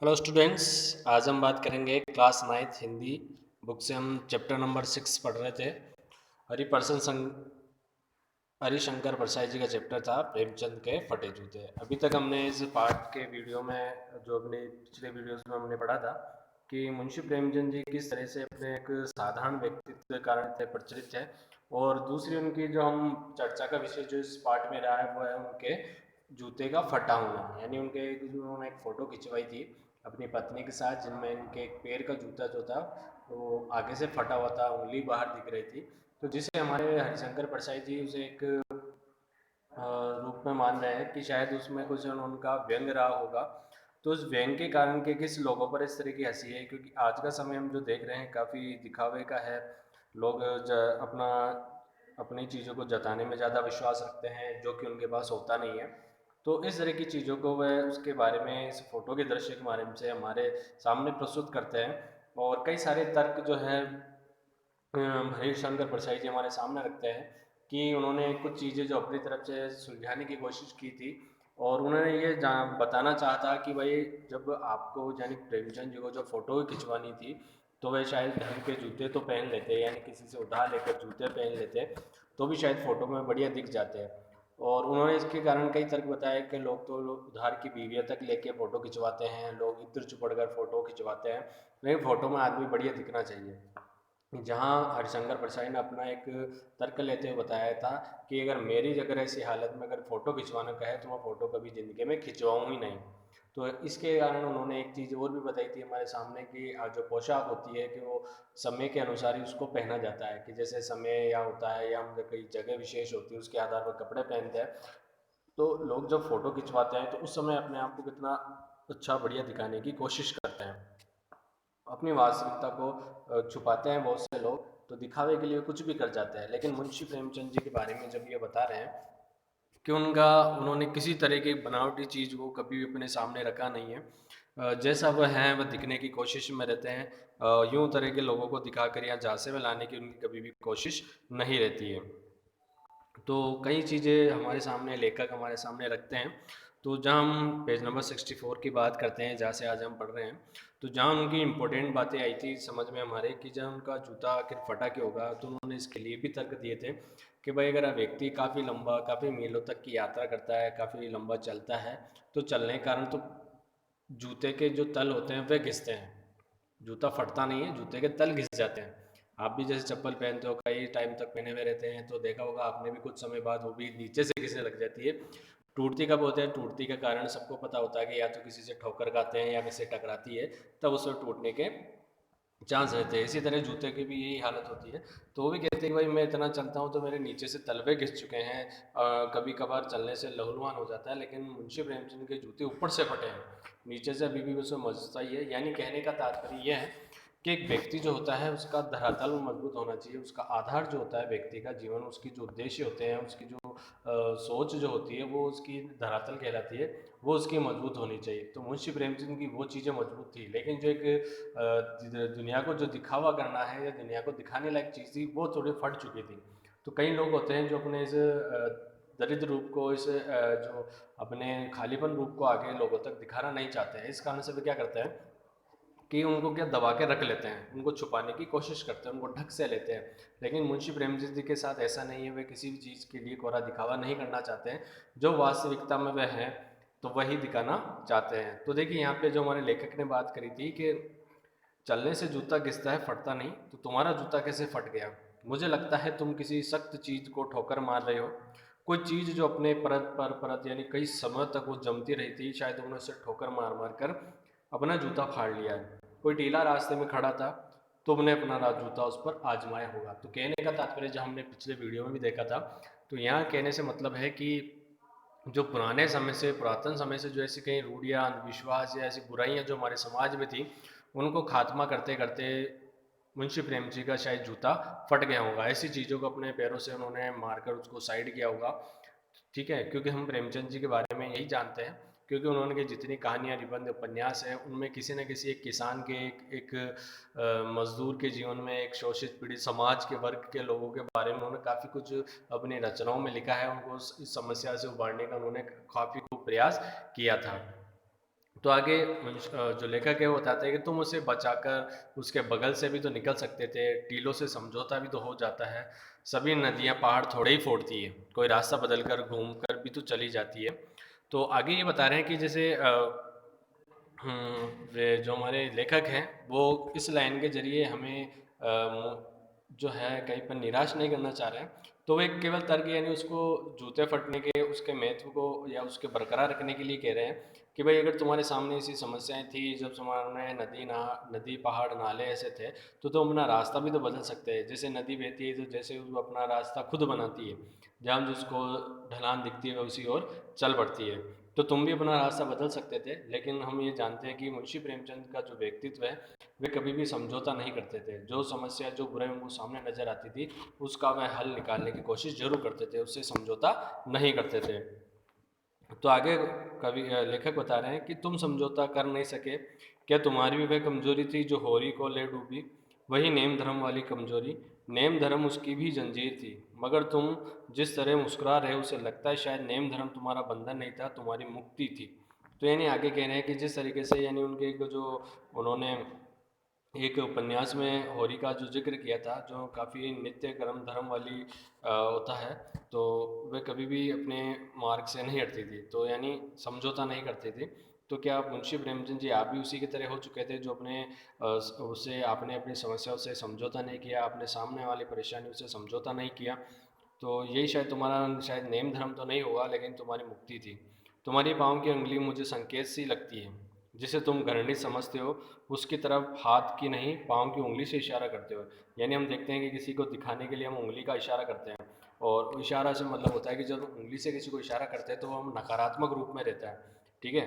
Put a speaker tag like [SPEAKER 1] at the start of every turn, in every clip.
[SPEAKER 1] Hello students. आज हम बात करेंगे क्लास नाइन्थ हिंदी बुक से। हम चैप्टर नंबर 6 पढ़ रहे थे। हरिप्रसन्न हरिशंकर परसाई जी का चैप्टर था प्रेमचंद के फटे जूते। अभी तक हमने इस पार्ट के वीडियो में जो अपने पिछले वीडियोस में हमने पढ़ा था कि मुंशी प्रेमचंद जी किस तरह से अपने एक साधारण व्यक्तित्व के कारण थे प्रचलित है। और दूसरी उनकी जो हम चर्चा का विषय जो इस पार्ट में रहा है वो है उनके जूते का फटा होना। यानी उनके उन्होंने एक फ़ोटो खिंचवाई थी अपनी पत्नी के साथ जिनमें इनके एक पैर का जूता जो था वो आगे से फटा हुआ था, उंगली बाहर दिख रही थी। तो जिसे हमारे हरिशंकर परसाई जी उसे एक रूप में मान रहे हैं कि शायद उसमें कुछ उनका व्यंग रहा होगा। तो उस व्यंग के कारण के किस लोगों पर इस तरह की हंसी है, क्योंकि आज का समय हम जो देख रहे हैं काफ़ी दिखावे का है। लोग अपना अपनी चीज़ों को जताने में ज़्यादा विश्वास रखते हैं जो कि उनके पास होता नहीं है। तो इस तरह की चीज़ों को वह उसके बारे में इस फोटो के दृश्य के माध्यम से हमारे सामने प्रस्तुत करते हैं। और कई सारे तर्क जो है हरीश शंकर परसाई जी हमारे सामने रखते हैं कि उन्होंने कुछ चीज़ें जो अपनी तरफ से सुलझाने की कोशिश की थी। और उन्होंने ये बताना चाहा था कि भाई जब आपको यानी प्रेमचंद जी को जो फ़ोटो खिंचवानी थी तो वे शायद ढंग के जूते तो पहन लेते, यानी किसी से उधार लेकर जूते पहन लेते तो भी शायद फ़ोटो में बढ़िया दिख जाते हैं। और उन्होंने इसके कारण कई तर्क बताए कि लोग उधार की बीवियाँ तक लेके फ़ोटो खिंचवाते हैं, लोग इत्र चुपड़ कर फ़ोटो खिंचवाते हैं, लेकिन फ़ोटो में आदमी बढ़िया दिखना चाहिए। जहाँ हरिशंकर परसाई ने अपना एक तर्क लेते हुए बताया था कि अगर मेरी अगर ऐसी हालत में अगर फ़ोटो खिंचवाना कहे तो मैं फ़ोटो कभी ज़िंदगी में खिंचवाऊँ ही नहीं। तो इसके कारण उन्होंने एक चीज़ और भी बताई थी हमारे सामने कि जो पोशाक होती है कि वो समय के अनुसार ही उसको पहना जाता है, कि जैसे समय या होता है या हम कई जगह विशेष होती है उसके आधार पर कपड़े पहनते हैं। तो लोग जब फ़ोटो खिंचवाते हैं तो उस समय अपने आप को कितना अच्छा बढ़िया दिखाने की कोशिश करते हैं, अपनी वास्तविकता को छुपाते हैं बहुत से लोग, तो दिखावे के लिए कुछ भी कर जाते हैं। लेकिन मुंशी प्रेमचंद जी के बारे में जब ये बता रहे हैं कि उन्होंने किसी तरह की बनावटी चीज़ को कभी भी अपने सामने रखा नहीं है। जैसा वह है वह दिखने की कोशिश में रहते हैं। यूं तरह के लोगों को दिखाकर या झांसे में लाने की उनकी कभी भी कोशिश नहीं रहती है। तो कई चीज़ें हमारे सामने लेखक हमारे सामने रखते हैं। तो जहाँ हम पेज नंबर 64 की बात करते हैं जहाँ से आज हम पढ़ रहे हैं, तो जहाँ उनकी इम्पोर्टेंट बातें आई थी समझ में हमारे कि जब उनका जूता आखिर फटा क्यों होगा, तो उन्होंने इसके लिए भी तर्क दिए थे कि भाई अगर व्यक्ति काफ़ी लंबा काफ़ी मीलों तक की यात्रा करता है, काफ़ी लंबा चलता है, तो चलने के कारण तो जूते के जो तल होते हैं वह घिसते हैं। जूता फटता नहीं है, जूते के तल घिस जाते हैं। आप भी जैसे चप्पल पहनते हो कई टाइम तक पहने हुए रहते हैं तो देखा होगा आपने भी कुछ समय बाद वो भी नीचे से घिसने लग जाती है। टूटती कब होते हैं? टूटती का कारण सबको पता होता है कि या तो किसी से ठोकर खाते हैं या किसी से टकराती है, तब उससे टूटने के चांस रहते हैं। इसी तरह जूते की भी यही हालत होती है। तो वो भी कहते हैं कि भाई मैं इतना चलता हूँ तो मेरे नीचे से तलवे घिस चुके हैं, कभी कभार चलने से लहूलुहान हो जाता है, लेकिन मुंशी प्रेमचंद के जूते ऊपर से फटे हैं, नीचे से अभी भी उसमें मजबूत ही है। यानी कहने का तात्पर्य यह है कि एक व्यक्ति जो होता है उसका धरातल मजबूत होना चाहिए, उसका आधार जो होता है व्यक्ति का जीवन, उसकी जो उद्देश्य होते हैं, उसकी जो सोच जो होती है वो उसकी धरातल कहलाती है, वो उसकी मजबूत होनी चाहिए। तो मुंशी प्रेमचंद की वो चीज़ें मजबूत थी, लेकिन जो एक दुनिया को जो दिखावा करना है या दुनिया को दिखाने लायक चीज़ थी वो थोड़ी फट चुकी थी। तो कई लोग होते हैं जो अपने इस दरिद्र रूप को, इस जो अपने खालीपन रूप को आगे लोगों तक दिखाना नहीं चाहते हैं। इस कारण से वे क्या करते हैं कि उनको क्या दबा के रख लेते हैं, उनको छुपाने की कोशिश करते हैं, उनको ढक से लेते हैं। लेकिन मुंशी प्रेमचंद जी के साथ ऐसा नहीं है, वे किसी भी चीज़ के लिए कोरा दिखावा नहीं करना चाहते हैं। जो वास्तविकता में वह हैं तो वही दिखाना चाहते हैं। तो देखिए यहाँ पे जो हमारे लेखक ने बात करी थी कि चलने से जूता घिसता है फटता नहीं, तो तुम्हारा जूता कैसे फट गया? मुझे लगता है तुम किसी सख्त चीज़ को ठोकर मार रहे हो। कोई चीज़ जो अपने परत पर परत यानी कई समय तक वो जमती रही थी, शायद तुमने उससे ठोकर मार मार कर अपना जूता फाड़ लिया है। कोई टीला रास्ते में खड़ा था, तुमने अपना जूता उस पर आजमाया होगा। तो कहने का तात्पर्य जो हमने पिछले वीडियो में भी देखा था, तो यहाँ कहने से मतलब है कि जो पुराने समय से पुरातन समय से जो ऐसी कई रूढ़ियाँ अंधविश्वास या ऐसी बुराइयाँ जो हमारे समाज में थी, उनको खात्मा करते करते मुंशी प्रेम जी का शायद जूता फट गया होगा। ऐसी चीज़ों को अपने पैरों से उन्होंने मारकर उसको साइड किया होगा। ठीक है, क्योंकि हम प्रेमचंद जी के बारे में यही जानते हैं, क्योंकि उन्होंने की जितनी कहानियाँ निबंध उपन्यास हैं उनमें किसी न किसी एक किसान के एक मजदूर के जीवन में, एक शोषित पीड़ित समाज के वर्ग के लोगों के बारे में उन्होंने काफ़ी कुछ अपनी रचनाओं में लिखा है। उनको इस समस्या से उबारने का उन्होंने काफ़ी खूब प्रयास किया था। तो आगे जो लेखक है वो बताते हैं कि तुम उसे बचाकर उसके बगल से भी तो निकल सकते थे, टीलों से समझौता भी तो हो जाता है, सभी नदियां पहाड़ थोड़े ही फोड़ती है, कोई रास्ता बदल कर घूम कर भी तो चली जाती है। तो आगे ये बता रहे हैं कि जैसे वे जो हमारे लेखक हैं वो इस लाइन के जरिए हमें जो है कहीं पर निराश नहीं करना चाह रहे हैं। तो वो एक केवल तर्क यानी उसको जूते फटने के उसके महत्व को या उसके बरकरार रखने के लिए कह रहे हैं कि भाई अगर तुम्हारे सामने ऐसी समस्याएं थी, जब तुम्हारे नदी पहाड़ नाले ऐसे थे, तो तुम अपना रास्ता भी तो बदल सकते हैं। जैसे नदी बहती है तो जैसे वो अपना रास्ता खुद बनाती है, जहाँ जिसको ढलान दिखती है उसी ओर चल पड़ती है। तो तुम भी अपना रास्ता बदल सकते थे, लेकिन हम ये जानते हैं कि मुंशी प्रेमचंद का जो व्यक्तित्व है वे कभी भी समझौता नहीं करते थे। जो समस्या जो बुराई उनको सामने नजर आती थी उसका वह हल निकालने की कोशिश जरूर करते थे, उससे समझौता नहीं करते थे। तो आगे लेखक बता रहे हैं कि तुम समझौता कर नहीं सके, क्या तुम्हारी भी वह कमजोरी थी जो होरी को ले डूबी, वही नेम धर्म वाली कमजोरी, नेम धर्म उसकी भी जंजीर थी, मगर तुम जिस तरह मुस्कुरा रहे हो उसे लगता है शायद नेम धर्म तुम्हारा बंधन नहीं था, तुम्हारी मुक्ति थी। तो यानी आगे कह रहे हैं कि जिस तरीके से यानी उनके जो उन्होंने एक उपन्यास में होरी का जो जिक्र किया था, जो काफ़ी नित्य कर्म धर्म वाली होता है, तो वे कभी भी अपने मार्ग से नहीं हटती थी, तो यानी समझौता नहीं करती थी। तो क्या मुंशी प्रेमचंद जी आप भी उसी की तरह हो चुके थे, जो अपने उससे आपने अपनी समस्याओं से समझौता नहीं किया, आपने सामने वाली परेशानियों से समझौता नहीं किया? तो यही शायद तुम्हारा शायद नेम धर्म तो नहीं होगा, लेकिन तुम्हारी मुक्ति थी। तुम्हारी पाँव की उंगली मुझे संकेत सी लगती है, जिसे तुम घृणित समझते हो, उसकी तरफ हाथ की नहीं पाँव की उंगली से इशारा करते हो। यानी हम देखते हैं कि किसी को दिखाने के लिए हम उंगली का इशारा करते हैं, और इशारा से मतलब होता है कि जब उंगली से किसी को इशारा करते हैं तो वो हम नकारात्मक रूप में रहता है। ठीक है,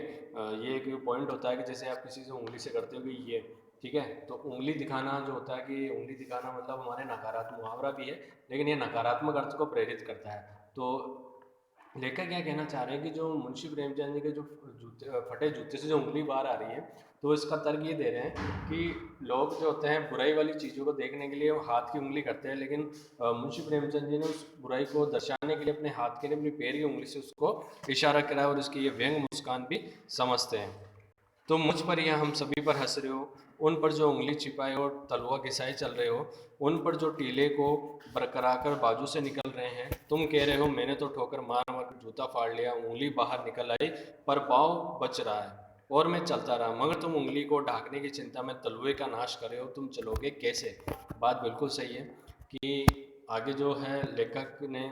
[SPEAKER 1] ये एक पॉइंट होता है कि जैसे आप किसी से उंगली से करते हो कि ये, ठीक है, तो उंगली दिखाना जो होता है कि उंगली दिखाना मतलब हमारे नकारात्मक मुहावरा भी है, लेकिन ये नकारात्मक अर्थ को प्रेरित करता है। तो लेखक क्या कहना चाह रहे हैं कि जो मुंशी प्रेमचंद जी के जो फटे जूते से जो उंगली बाहर आ रही है, तो इसका तर्क ये दे रहे हैं कि लोग जो होते हैं बुराई वाली चीज़ों को देखने के लिए वो हाथ की उंगली करते हैं, लेकिन मुंशी प्रेमचंद जी ने उस बुराई को दर्शाने के लिए अपने हाथ के लिए अपनी पैर की उंगली से उसको इशारा करा, और उसकी ये व्यंग मुस्कान भी समझते हैं। तुम मुझ पर या हम सभी पर हंस रहे हो, उन पर जो उंगली छिपाए और तलवा घिसाए चल रहे हो, उन पर जो टीले को बरकरा कर बाजू से निकल रहे हैं। तुम कह रहे हो मैंने तो ठोकर मार मार कर जूता फाड़ लिया, उंगली बाहर निकल आई पर पाँव बच रहा है और मैं चलता रहा, मगर तुम उंगली को ढांकने की चिंता में तलवे का नाश कर रहे हो, तुम चलोगे कैसे? बात बिल्कुल सही है कि आगे जो है लेखक ने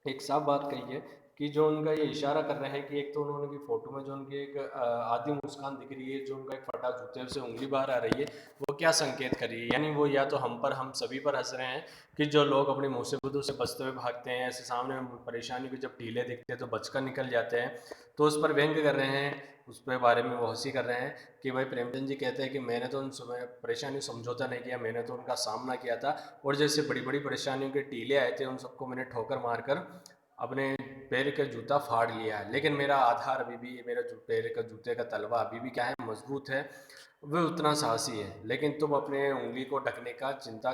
[SPEAKER 1] एक साफ बात कही है कि जो उनका ये इशारा कर रहे हैं कि एक तो उन्होंने की फोटो में जो उनकी एक आधी मुस्कान दिख रही है, जो उनका एक फटा जूते से उंगली बाहर आ रही है, वो क्या संकेत कर रही है? यानी वो या तो हम पर हम सभी पर हंस रहे हैं कि जो लोग अपनी मुसीबतों से बचते हुए भागते हैं, ऐसे सामने परेशानी के जब ढीले दिखते हैं तो बचकर निकल जाते हैं, तो उस पर व्यंग कर रहे हैं, उस पर बारे में वो हंसी कर रहे हैं कि भाई प्रेमचंद जी कहते हैं कि मैंने तो उन समय परेशानी समझौता नहीं किया, मैंने तो उनका सामना किया था, और जैसे बड़ी बड़ी परेशानियों के टीले आए थे उन सबको मैंने ठोकर मारकर अपने पैर का जूता फाड़ लिया है, लेकिन मेरा आधार अभी भी, मेरा जो पैर का जूते का तलवा अभी भी क्या है, मजबूत है, वह उतना साहसी है। लेकिन तुम अपने उंगली को ढकने का चिंता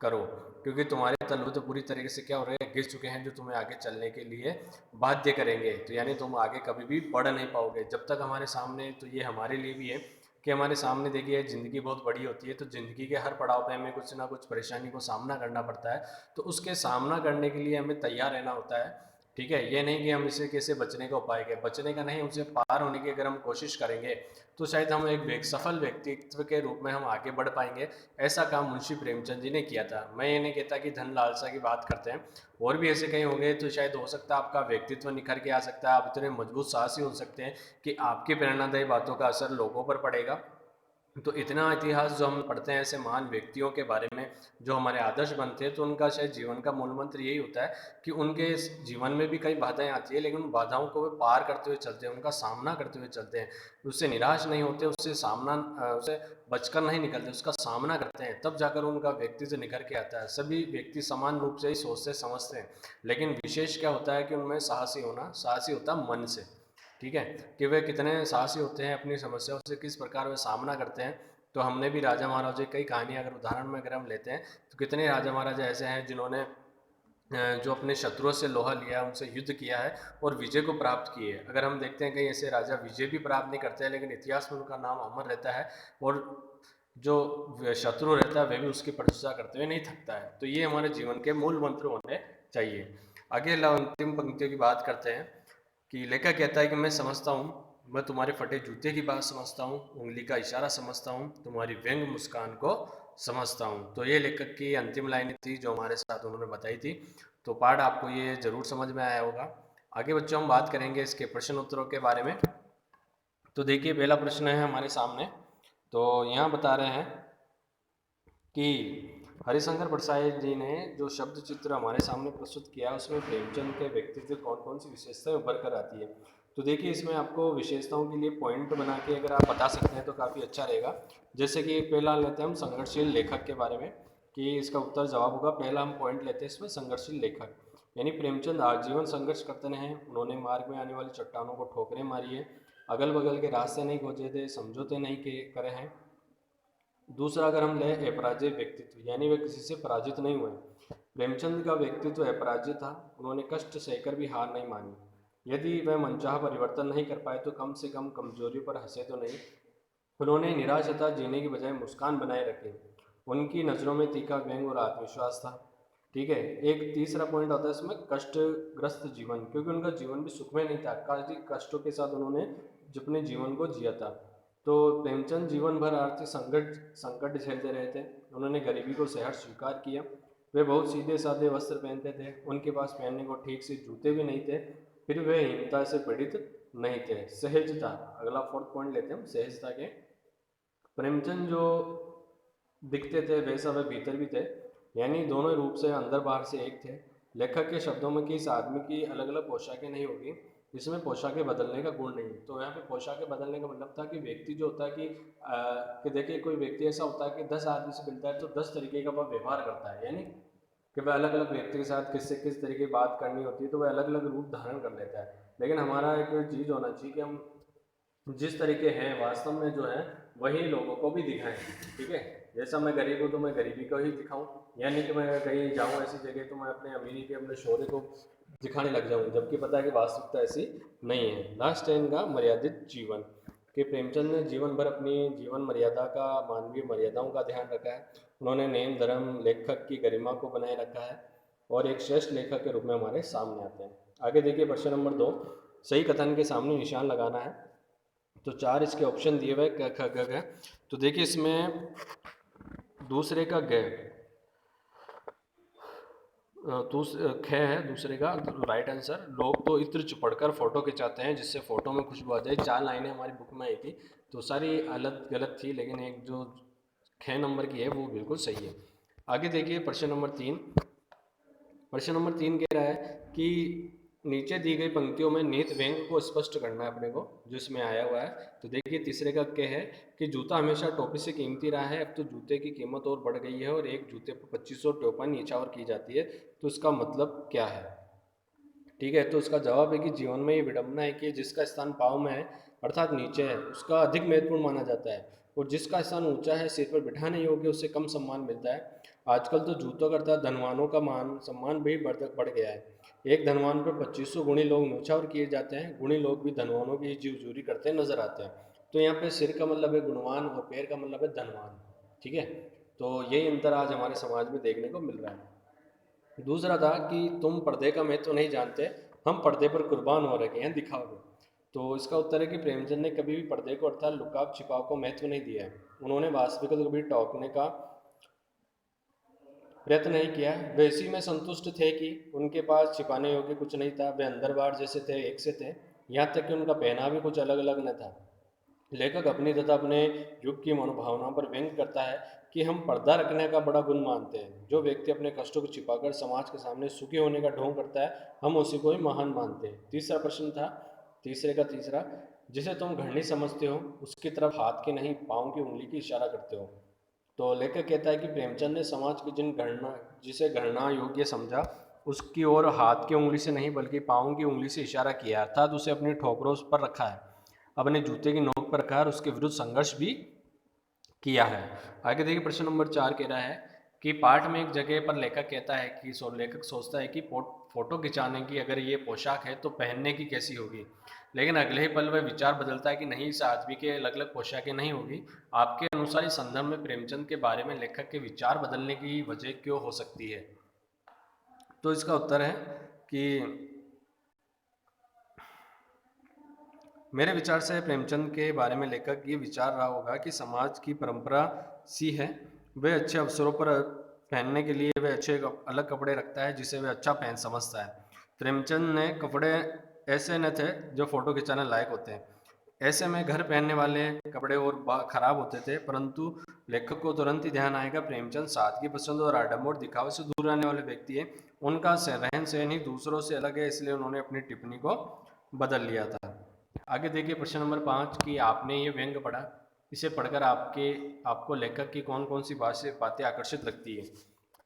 [SPEAKER 1] करो, क्योंकि तुम्हारे तलवे तो पूरी तरीके से क्या हो रहे हैं, घिस चुके हैं, जो तुम्हें आगे चलने के लिए बाध्य करेंगे। तो यानी तुम आगे कभी भी बढ़ नहीं पाओगे जब तक हमारे सामने, तो ये हमारे लिए भी है कि हमारे सामने देखिए ज़िंदगी बहुत बड़ी होती है, तो ज़िंदगी के हर पड़ाव पे हमें कुछ ना कुछ परेशानी को सामना करना पड़ता है, तो उसके सामना करने के लिए हमें तैयार रहना होता है। ठीक है, ये नहीं कि हम इसे कैसे बचने का उपाय करें, बचने का नहीं, उसे पार होने की अगर हम कोशिश करेंगे तो शायद हम सफल व्यक्तित्व के रूप में हम आगे बढ़ पाएंगे। ऐसा काम मुंशी प्रेमचंद जी ने किया था। मैं ये नहीं कहता कि धन लालसा की बात करते हैं, और भी ऐसे कहीं होंगे तो शायद हो सकता है आपका व्यक्तित्व निखर के आ सकता है, आप इतने मजबूत साहसी हो सकते हैं कि आपकी प्रेरणादायी बातों का असर लोगों पर पड़ेगा। तो इतना इतिहास जो हम पढ़ते हैं ऐसे महान व्यक्तियों के बारे में जो हमारे आदर्श बनते हैं, तो उनका शायद जीवन का मूल मंत्र यही होता है कि उनके इस जीवन में भी कई बाधाएं आती है, लेकिन उन बाधाओं को वे पार करते हुए चलते हैं, उनका सामना करते हुए चलते हैं, उससे निराश नहीं होते, उससे बचकर नहीं निकलते, उसका सामना करते हैं, तब जाकर उनका व्यक्तित्व निखर के आता है। सभी व्यक्ति समान रूप से ही सोचते समझते हैं, लेकिन विशेष क्या होता है कि उनमें साहसी होता है मन से। ठीक है, कि वे कितने साहसी होते हैं, अपनी समस्याओं से किस प्रकार वे सामना करते हैं। तो हमने भी राजा महाराजा की कई कहानियाँ अगर उदाहरण में अगर हम लेते हैं, तो कितने राजा महाराजा ऐसे हैं जिन्होंने जो अपने शत्रुओं से लोहा लिया, उनसे युद्ध किया है और विजय को प्राप्त किए। अगर हम देखते हैं कहीं ऐसे राजा विजय भी प्राप्त नहीं करते हैं, लेकिन इतिहास में उनका नाम अमर रहता है और जो शत्रु रहता है वह भी उसकी प्रशंसा करते हुए नहीं थकता है। तो ये हमारे जीवन के मूल मंत्र होने चाहिए। आगे अंतिम पंक्तियों की बात करते हैं कि लेखक कहता है कि मैं समझता हूँ, मैं तुम्हारे फटे जूते की बात समझता हूँ, उंगली का इशारा समझता हूँ, तुम्हारी व्यंग मुस्कान को समझता हूँ। तो ये लेखक की अंतिम लाइन थी जो हमारे साथ उन्होंने बताई थी। तो पाठ आपको ये जरूर समझ में आया होगा। आगे बच्चों हम बात करेंगे इसके प्रश्न उत्तरों के बारे में। तो देखिए पहला प्रश्न है हमारे सामने। तो यहाँ बता रहे हैं कि हरिशंकर परसाई जी ने जो शब्द चित्र हमारे सामने प्रस्तुत किया उसमें प्रेमचंद के व्यक्तित्व कौन कौन सी विशेषताएं उभर कर आती है। तो देखिए इसमें आपको विशेषताओं के लिए पॉइंट बना के अगर आप बता सकते हैं तो काफ़ी अच्छा रहेगा। जैसे कि पहला लेते हैं हम संघर्षशील लेखक के बारे में, कि इसका उत्तर जवाब होगा पहला हम पॉइंट लेते हैं इसमें संघर्षशील लेखक। यानी प्रेमचंद आजीवन संघर्ष करते रहे हैं, उन्होंने मार्ग में आने वाली चट्टानों को ठोकरें मारी है, अगल बगल के रास्ते नहीं खोजे थे, समझौते नहीं करे हैं। दूसरा अगर हम लें अपराजय व्यक्तित्व, यानी वे किसी से पराजित नहीं हुए। प्रेमचंद का व्यक्तित्व अपराजित था, उन्होंने कष्ट सहकर भी हार नहीं मानी। यदि वह मनचाहा परिवर्तन नहीं कर पाए तो कम से कम कमजोरी पर हंसे तो नहीं। उन्होंने निराशता जीने की बजाय मुस्कान बनाए रखी। उनकी नज़रों में तीखा व्यंग और आत्मविश्वास था। ठीक है। एक तीसरा पॉइंट आता है इसमें कष्टग्रस्त जीवन, क्योंकि उनका जीवन भी सुखमय नहीं था, काफी कष्टों के साथ उन्होंने अपने जीवन को जिया था। तो प्रेमचंद जीवन भर आर्थिक संकट झेलते रहे थे, उन्होंने गरीबी को सहर्ष स्वीकार किया। वे बहुत सीधे साधे वस्त्र पहनते थे, उनके पास पहनने को ठीक से जूते भी नहीं थे, फिर वे हीनता से पीड़ित नहीं थे। सहजता, अगला फोर्थ पॉइंट लेते हैं हम सहजता के। प्रेमचंद जो दिखते थे वैसा वे भीतर भी थे, यानी दोनों रूप से अंदर बाहर से एक थे। लेखक के शब्दों में कि इस आदमी की अलग अलग पोशाकें नहीं होगी, इसमें पोशाकें बदलने का गुण नहीं। तो यहाँ पे पोशाकें बदलने का मतलब था कि व्यक्ति जो होता है कि देखिए कोई व्यक्ति ऐसा होता है कि 10 आदमी से मिलता है तो 10 तरीके का वह व्यवहार करता है, यानी कि वह अलग अलग व्यक्ति के साथ किससे किस तरीके की बात करनी होती है तो वह अलग अलग रूप धारण कर लेता है। लेकिन हमारा एक चीज़ होना चाहिए कि हम जिस तरीके हैं वास्तव में जो है वही लोगों को भी दिखाएं। ठीक है। जैसा मैं गरीब हूँ तो मैं गरीबी को ही दिखाऊं, यानी कि मैं कहीं जाऊँ ऐसी जगह तो मैं अपने अमीरी के अपने शौर्य को दिखाने लग जाऊँ, जबकि पता है कि वास्तविकता ऐसी नहीं है। लास्ट है इनका मर्यादित जीवन, कि प्रेमचंद ने जीवन भर अपनी जीवन मर्यादा का, मानवीय मर्यादाओं का ध्यान रखा है। उन्होंने नेम धर्म लेखक की गरिमा को बनाए रखा है और एक श्रेष्ठ लेखक के रूप में हमारे सामने आते हैं। आगे देखिए प्रश्न नंबर 2, सही कथन के सामने निशान लगाना है। तो 4 इसके ऑप्शन दिए हुए क ख ग घ। तो देखिए इसमें दूसरे का ग ख है दूसरे का राइट आंसर। लोग तो इत्र चिपड़कर फोटो खिंचाते हैं जिससे फोटो में खुशबू आ जाए। 4 लाइनें हमारी बुक में आई थी तो सारी अलग गलत थी, लेकिन एक जो ख नंबर की है वो बिल्कुल सही है। आगे देखिए प्रश्न नंबर 3। प्रश्न नंबर 3 कह रहा है कि नीचे दी गई पंक्तियों में निहित व्यंग को स्पष्ट करना है अपने को, जो इसमें आया हुआ है। तो देखिए तीसरे का क्या है कि जूता हमेशा टोपी से कीमती रहा है, अब तो जूते की कीमत और बढ़ गई है और एक जूते पर 2500 टोपन नीचावर की जाती है। तो इसका मतलब क्या है? ठीक है। तो इसका जवाब है कि जीवन में ये विडंबना है कि जिसका स्थान पाँव में है अर्थात नीचे है उसका अधिक महत्वपूर्ण माना जाता है, और जिसका स्थान ऊंचा है सिर पर बिठाने योग्य उससे कम सम्मान मिलता है। आजकल तो जूतों का अर्थात धनवानों का मान सम्मान भी बढ़ गया है। एक धनवान पर 2500 गुणी लोग न्यौछावर किए जाते हैं, गुणी लोग भी धनवानों की जीवजूरी करते नजर आते हैं। तो यहाँ पे सिर का मतलब है गुणवान और पैर का मतलब है धनवान। ठीक है। तो यही अंतर आज हमारे समाज में देखने को मिल रहा है। दूसरा था कि तुम पर्दे का महत्व नहीं जानते, हम पर्दे पर कुर्बान हो रखे हैं दिखावे। तो इसका उत्तर है कि प्रेमचंद ने कभी भी पर्दे को अर्थात लुकाव छिपाव को महत्व नहीं दिया है। उन्होंने वास्तविकता को कभी टोकने का प्रयत्न नहीं किया। वे इसी में संतुष्ट थे कि उनके पास छिपाने योग्य कुछ नहीं था, वे अंदर बाहर जैसे थे एक से थे, यहाँ तक कि उनका पहना भी कुछ अलग अलग न था। लेखक अपनी तथा अपने युग की मनोभावनाओं पर व्यंग करता है कि हम पर्दा रखने का बड़ा गुण मानते हैं। जो व्यक्ति अपने कष्टों को छिपाकर समाज के सामने सुखी होने का ढोंग करता है हम उसी को ही महान मानते हैं। तीसरा प्रश्न था तीसरे का तीसरा, जिसे तुम घृणित समझते हो उसकी तरफ हाथ की नहीं पाँव की उंगली की इशारा करते हो। तो लेखक कहता है कि प्रेमचंद ने समाज की जिसे घृणा योग्य समझा उसकी ओर हाथ की उंगली से नहीं बल्कि पाँव की उंगली से इशारा किया, अर्थात उसे अपनी ठोकरों पर रखा है, अपने जूते की नोक पर रखा है और उसके विरुद्ध संघर्ष भी किया है। आगे देखिए प्रश्न नंबर 4 कह रहा है कि पाठ में एक जगह पर लेखक कहता है कि लेखक सोचता है कि फोटो खिंचाने की अगर ये पोशाक है तो पहनने की कैसी होगी, लेकिन अगले ही पल वह विचार बदलता है कि नहीं, इस आदमी के अलग अलग पोशाकें नहीं होगी। आपके अनुसार इस संदर्भ में प्रेमचंद के बारे में लेखक के विचार बदलने की वजह क्यों हो सकती है? तो इसका उत्तर है कि मेरे विचार से प्रेमचंद के बारे में लेखक ये विचार रहा होगा कि समाज की परंपरा सी है, वह अच्छे अवसरों पर पहनने के लिए वह अच्छे अलग कपड़े रखता है जिसे वह अच्छा पहन समझता है। प्रेमचंद ने कपड़े ऐसे न थे जो फोटो खिंचाने लायक होते हैं, ऐसे में घर पहनने वाले कपड़े और खराब होते थे, परंतु लेखक को तुरंत ही ध्यान आएगा प्रेमचंद सादगी पसंद और आडम्बर दिखावे से दूर रहने वाले व्यक्ति है। उनका रहन सहन ही दूसरों से अलग है, इसलिए उन्होंने अपनी टिप्पणी को बदल लिया था। आगे देखिए प्रश्न नंबर 5 कि आपने ये व्यंग्य पढ़ा, इसे पढ़कर आपको लेखक की कौन कौन सी बातें आकर्षित लगती है?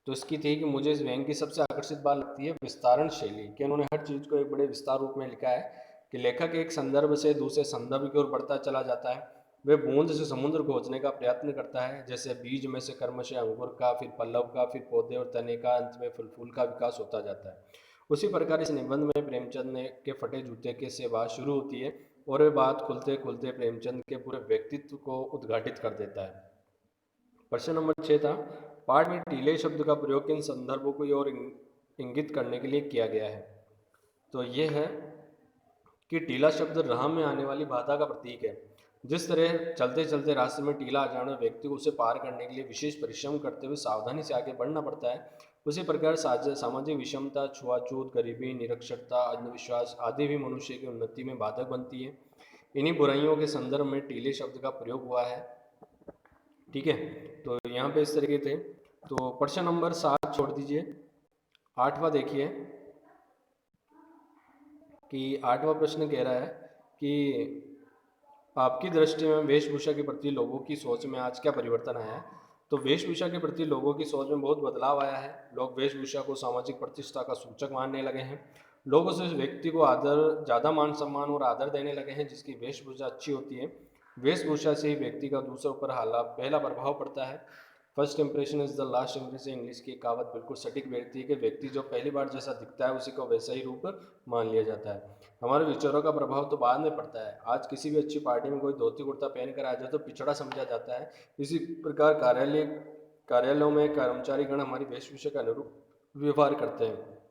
[SPEAKER 1] तो इसकी थी कि मुझे इस व्यंग्य की सबसे आकर्षित बात लगती है विस्तारण शैली, कि उन्होंने हर चीज़ को एक बड़े विस्तार रूप में लिखा है कि लेखक एक संदर्भ से दूसरे संदर्भ की ओर बढ़ता चला जाता है। वह बूंद से समुद्र खोजने का प्रयत्न करता है, जैसे बीज में से कर्म से अंकुर का, फिर पल्लव का, फिर पौधे और तने का, अंत में फूल का विकास होता जाता है। उसी प्रकार इस निबंध में प्रेमचंद ने के फटे जूते के से बात शुरू होती है और वह बात खुलते खुलते प्रेमचंद के पूरे व्यक्तित्व को उद्घाटित कर देता है। प्रश्न नंबर 6 था, पाठ में टीले शब्द का प्रयोग किन संदर्भों को और इंगित करने के लिए किया गया है? तो ये है कि टीला शब्द राह में आने वाली बाधा का प्रतीक है। जिस तरह चलते चलते रास्ते में टीला आ जाना व्यक्ति को उसे पार करने के लिए विशेष परिश्रम करते हुए सावधानी से आगे बढ़ना पड़ता है, उसी प्रकार सामाजिक विषमता, छुआछूत, गरीबी, निरक्षरता, अंधविश्वास आदि भी मनुष्य की उन्नति में बाधक बनती है। इन्हीं बुराइयों के संदर्भ में टीले शब्द का प्रयोग हुआ है। ठीक है, तो यहाँ पे इस तरीके थे। तो प्रश्न नंबर 7 छोड़ दीजिए, 8वां देखिए कि 8वां प्रश्न कह रहा है कि आपकी दृष्टि में वेशभूषा के प्रति लोगों की सोच में आज क्या परिवर्तन आया है? तो वेशभूषा के प्रति लोगों की सोच में बहुत बदलाव आया है। लोग वेशभूषा को सामाजिक प्रतिष्ठा का सूचक मानने लगे हैं। लोग उस व्यक्ति को ज़्यादा मान सम्मान और आदर देने लगे हैं जिसकी वेशभूषा अच्छी होती है। वेशभूषा से ही व्यक्ति का दूसरों पर पहला प्रभाव पड़ता है। First impression is the last impression, English की कहावत बिल्कुल सटीक बैठती है कि व्यक्ति जो पहली बार जैसा दिखता है उसी को वैसा ही रूप मान लिया जाता है। हमारे विचारों का प्रभाव तो बाद में पड़ता है। आज किसी भी अच्छी पार्टी में कोई धोती कुर्ता पहन कर आ जाए तो पिछड़ा समझा जाता है। इसी प्रकार कार्यालयों में कर्मचारी गण हमारी वेशभूषा के अनुरूप व्यवहार करते हैं।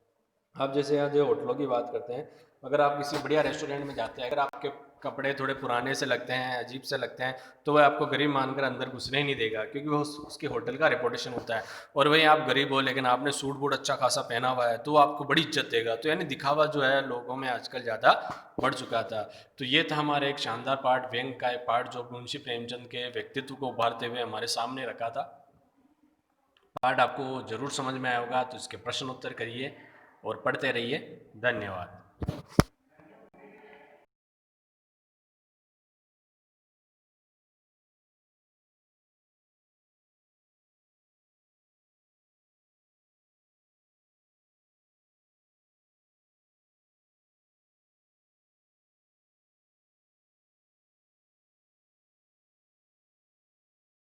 [SPEAKER 1] आप जैसे आज होटलों की बात करते हैं, अगर आप किसी बढ़िया रेस्टोरेंट में जाते हैं, अगर आपके कपड़े थोड़े पुराने से लगते हैं, अजीब से लगते हैं, तो वह आपको गरीब मानकर अंदर घुसने ही नहीं देगा, क्योंकि वो उसके होटल का रेपुटेशन होता है। और वहीं आप गरीब हो लेकिन आपने सूट बूट अच्छा खासा पहना हुआ है तो वो आपको बड़ी इज्जत देगा। तो यानी दिखावा जो है लोगों में आजकल ज़्यादा बढ़ चुका था। तो ये था हमारा एक शानदार पार्ट, व्यंग का एक पार्ट जो मुंशी प्रेमचंद के व्यक्तित्व को उभारते हुए हमारे सामने रखा था। पार्ट आपको जरूर समझ में आया होगा, तो इसके प्रश्न उत्तर करिए और पढ़ते रहिए। धन्यवाद।